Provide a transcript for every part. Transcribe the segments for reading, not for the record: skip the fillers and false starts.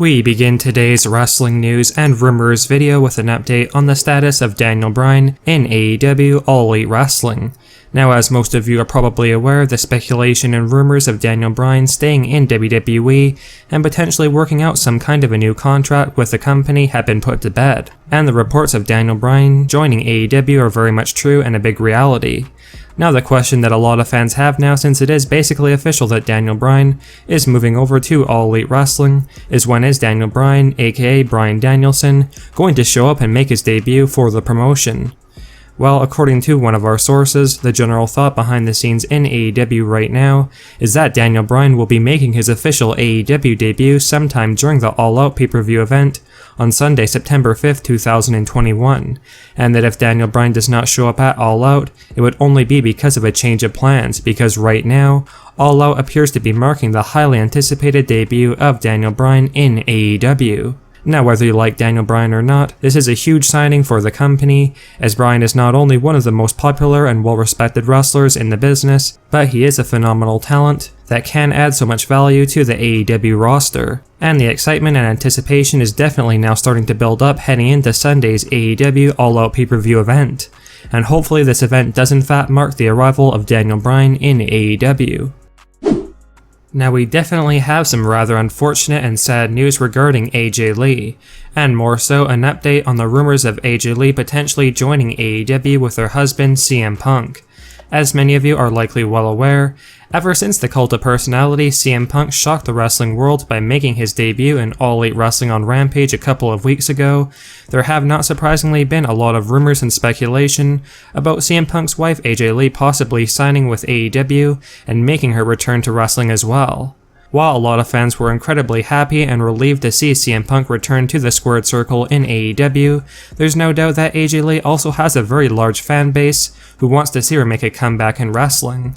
We begin today's wrestling news and rumors video with an update on the status of Daniel Bryan in AEW All Elite Wrestling. Now, as most of you are probably aware, the speculation and rumors of Daniel Bryan staying in WWE and potentially working out some kind of a new contract with the company have been put to bed, and the reports of Daniel Bryan joining AEW are very much true and a big reality. Now, the question that a lot of fans have now, since it is basically official that Daniel Bryan is moving over to All Elite Wrestling, is when is Daniel Bryan, aka Bryan Danielson, going to show up and make his debut for the promotion? Well, according to one of our sources, the general thought behind the scenes in AEW right now is that Daniel Bryan will be making his official AEW debut sometime during the All Out pay-per-view event on Sunday, September 5th, 2021, and that if Daniel Bryan does not show up at All Out, it would only be because of a change of plans, because right now, All Out appears to be marking the highly anticipated debut of Daniel Bryan in AEW. Now, whether you like Daniel Bryan or not, this is a huge signing for the company, as Bryan is not only one of the most popular and well-respected wrestlers in the business, but he is a phenomenal talent that can add so much value to the AEW roster. And the excitement and anticipation is definitely now starting to build up heading into Sunday's AEW All Out pay-per-view event. And hopefully this event does in fact mark the arrival of Daniel Bryan in AEW. Now, we definitely have some rather unfortunate and sad news regarding AJ Lee, and more so an update on the rumors of AJ Lee potentially joining AEW with her husband CM Punk. As many of you are likely well aware, ever since the Cult of Personality, CM Punk shocked the wrestling world by making his debut in All Elite Wrestling on Rampage a couple of weeks ago. There have not surprisingly been a lot of rumors and speculation about CM Punk's wife AJ Lee possibly signing with AEW and making her return to wrestling as well. While a lot of fans were incredibly happy and relieved to see CM Punk return to the squared circle in AEW, there's no doubt that AJ Lee also has a very large fan base who wants to see her make a comeback in wrestling.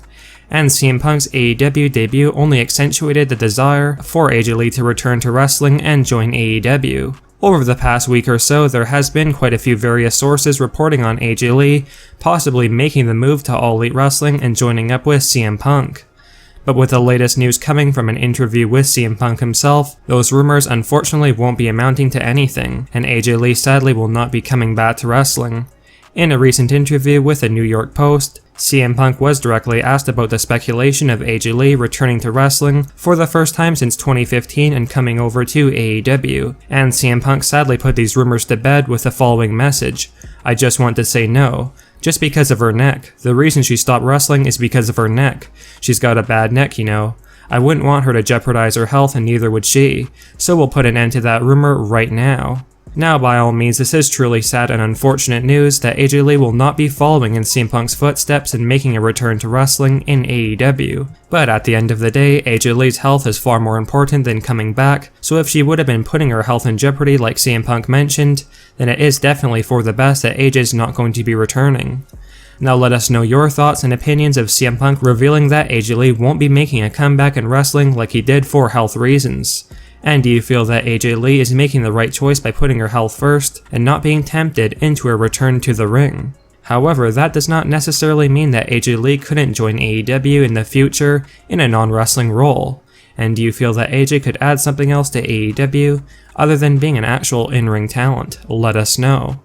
And CM Punk's AEW debut only accentuated the desire for AJ Lee to return to wrestling and join AEW. Over the past week or so, there has been quite a few various sources reporting on AJ Lee possibly making the move to All Elite Wrestling and joining up with CM Punk. But with the latest news coming from an interview with CM Punk himself, those rumors unfortunately won't be amounting to anything, and AJ Lee sadly will not be coming back to wrestling. In a recent interview with the New York Post, CM Punk was directly asked about the speculation of AJ Lee returning to wrestling for the first time since 2015 and coming over to AEW, and CM Punk sadly put these rumors to bed with the following message: "I just want to say no. Just because of her neck. The reason she stopped wrestling is because of her neck. She's got a bad neck, you know. I wouldn't want her to jeopardize her health, and neither would she. So we'll put an end to that rumor right now." Now, by all means, this is truly sad and unfortunate news that AJ Lee will not be following in CM Punk's footsteps and making a return to wrestling in AEW. But at the end of the day, AJ Lee's health is far more important than coming back, so if she would have been putting her health in jeopardy like CM Punk mentioned, then it is definitely for the best that AJ's not going to be returning. Now let us know your thoughts and opinions of CM Punk revealing that AJ Lee won't be making a comeback in wrestling like he did for health reasons. And do you feel that AJ Lee is making the right choice by putting her health first and not being tempted into a return to the ring? However, that does not necessarily mean that AJ Lee couldn't join AEW in the future in a non-wrestling role. And do you feel that AJ could add something else to AEW other than being an actual in-ring talent? Let us know.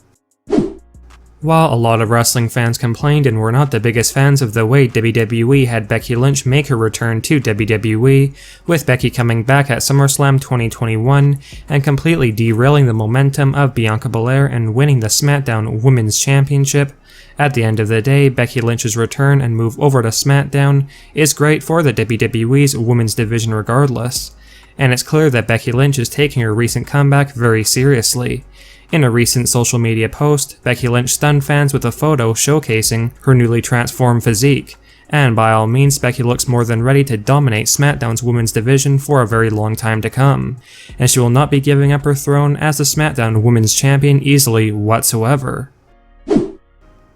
While a lot of wrestling fans complained and were not the biggest fans of the way WWE had Becky Lynch make her return to WWE, with Becky coming back at SummerSlam 2021 and completely derailing the momentum of Bianca Belair and winning the SmackDown Women's Championship, at the end of the day, Becky Lynch's return and move over to SmackDown is great for the WWE's women's division regardless. And it's clear that Becky Lynch is taking her recent comeback very seriously. In a recent social media post, Becky Lynch stunned fans with a photo showcasing her newly transformed physique, and by all means Becky looks more than ready to dominate SmackDown's women's division for a very long time to come, and she will not be giving up her throne as the SmackDown Women's Champion easily whatsoever.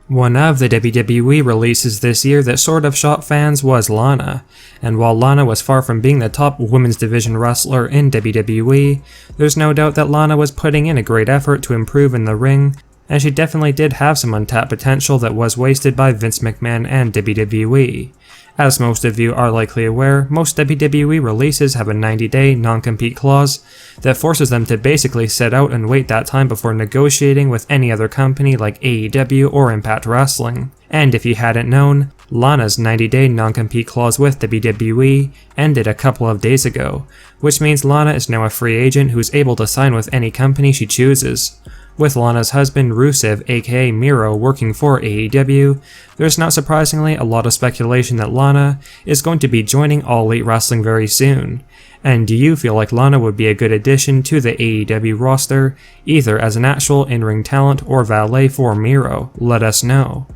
One of the WWE releases this year that sort of shocked fans was Lana, and while Lana was far from being the top women's division wrestler in WWE, there's no doubt that Lana was putting in a great effort to improve in the ring, and she definitely did have some untapped potential that was wasted by Vince McMahon and WWE. As most of you are likely aware, most WWE releases have a 90-day non-compete clause that forces them to basically sit out and wait that time before negotiating with any other company like AEW or Impact Wrestling. And if you hadn't known, Lana's 90-day non-compete clause with WWE ended a couple of days ago, which means Lana is now a free agent who's able to sign with any company she chooses. With Lana's husband Rusev aka Miro working for AEW, there's not surprisingly a lot of speculation that Lana is going to be joining All Elite Wrestling very soon. And do you feel like Lana would be a good addition to the AEW roster, either as an actual in-ring talent or valet for Miro? Let us know.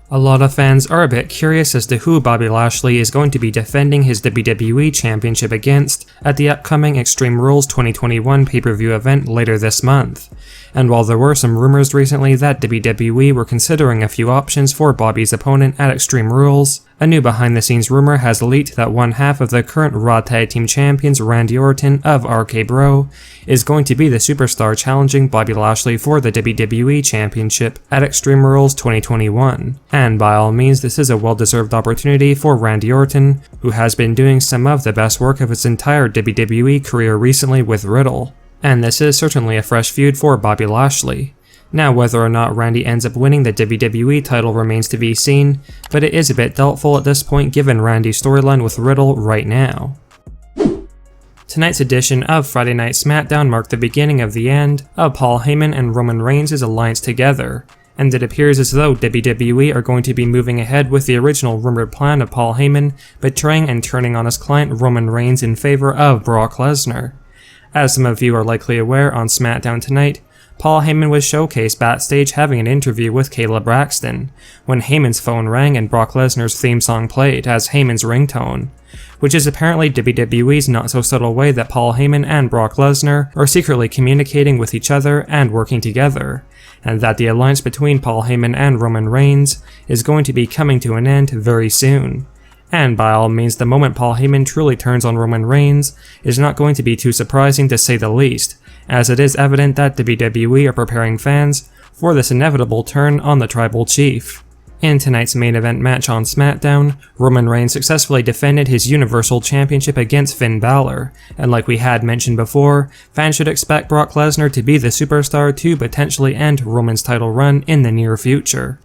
A lot of fans are a bit curious as to who Bobby Lashley is going to be defending his WWE Championship against at the upcoming Extreme Rules 2021 pay-per-view event later this month. And while there were some rumors recently that WWE were considering a few options for Bobby's opponent at Extreme Rules, a new behind-the-scenes rumor has leaked that one half of the current Raw Tag Team Champions Randy Orton of RK Bro is going to be the superstar challenging Bobby Lashley for the WWE Championship at Extreme Rules 2021. And by all means, this is a well-deserved opportunity for Randy Orton, who has been doing some of the best work of his entire WWE career recently with Riddle. And this is certainly a fresh feud for Bobby Lashley. Now, whether or not Randy ends up winning the WWE title remains to be seen, but it is a bit doubtful at this point given Randy's storyline with Riddle right now. Tonight's edition of Friday Night SmackDown marked the beginning of the end of Paul Heyman and Roman Reigns' alliance together, and it appears as though WWE are going to be moving ahead with the original rumored plan of Paul Heyman betraying and turning on his client Roman Reigns in favor of Brock Lesnar. As some of you are likely aware, on SmackDown tonight, Paul Heyman was showcased backstage having an interview with Kayla Braxton, when Heyman's phone rang and Brock Lesnar's theme song played as Heyman's ringtone, which is apparently WWE's not-so-subtle way that Paul Heyman and Brock Lesnar are secretly communicating with each other and working together, and that the alliance between Paul Heyman and Roman Reigns is going to be coming to an end very soon. And by all means, the moment Paul Heyman truly turns on Roman Reigns is not going to be too surprising to say the least, as it is evident that WWE are preparing fans for this inevitable turn on the Tribal Chief. In tonight's main event match on SmackDown, Roman Reigns successfully defended his Universal Championship against Finn Balor, and like we had mentioned before, fans should expect Brock Lesnar to be the superstar to potentially end Roman's title run in the near future.